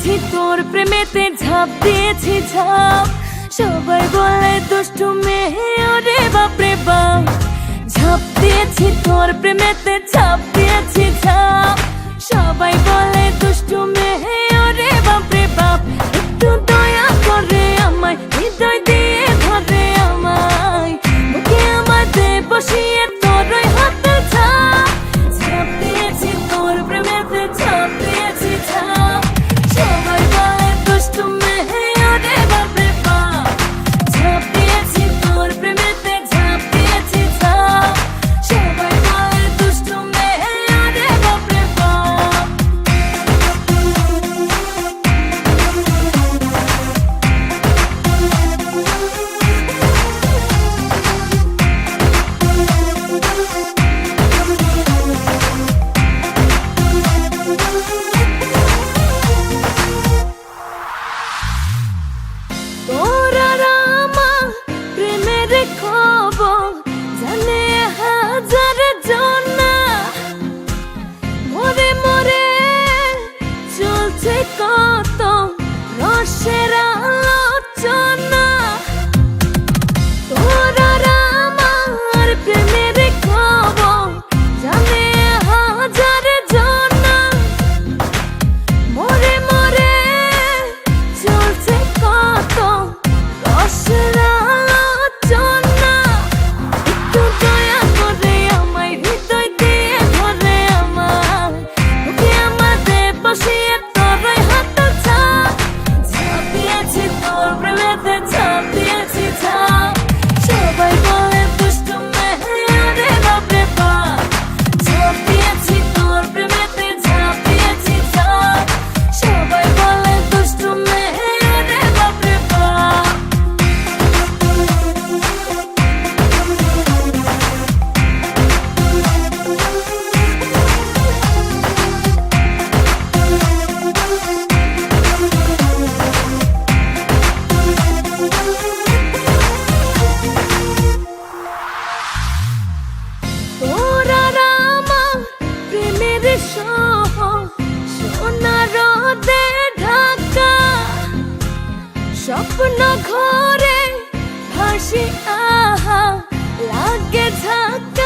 দিয়েছি তোর প্রেমেতে, ঝাঁপ দিয়েছি ঝাঁপ। সবাই বলে দুষ্টু মেয়ে, ওরে বাপরে বাপ। ঝাঁপ দিয়েছি তোর প্রেমেতে, ঝাঁপ দিয়েছি ঝাঁপ। সবাই বলে দুষ্টু মেয়ে, ওরে বাপরে বাপ। একটু দয়া করে আমায়, হৃদয় দিয়ে ধরে আমায়, বুকে আমার দে বসিয়ে তোর ওই হাতে ছাপ। ঝাঁপ দিয়েছি তোর প্রেমেতে, ঝাঁপ দিয়েছি ঝাঁপ। সবাই বলে দুষ্টু মেয়ে, ওরে বাপরে বাপ। ঝাঁপ দিয়েছি তোর প্রেমেতে, ঝাঁপ দিয়েছি ঝাঁপ। সবাই বলে দুষ্টু মেয়ে, ওরে বাপরে বাপ। তোর আর আমার প্রেমের খবর জানে হাজার জনা। মরে মরে চলছে কত রসের আলোচনা। তোর আর আমার প্রেমের খবর জানে হাজার জনা। মরে মরে চলছে কত রসের আলোচনা। একটু দয়া করে আমায়, হৃদয় দিয়ে ধরে আমায়, বুকে আমার দে বসিয়ে তোর ওই হাতে ছাপ। ঝাঁপ দিয়েছি তোর প্রেমেতে, ঝাঁপ দিয়েছি ঝাঁপ। সবাই বলে দুষ্টু মেয়ে, ওরে বাপরে বাপ। ঝাঁপ দিয়েছি তোর প্রেমেতে, ঝাঁপ দিয়েছি ঝাঁপ। সবাই বলে দুষ্টু মেয়ে, ওরে বাপরে বাপ। তোর আর আমার প্রেমের শহর সোনা রোদে ঢাকা। স্বপ্ন ঘরে ভাসি আহা লাগে ঝাঁকা।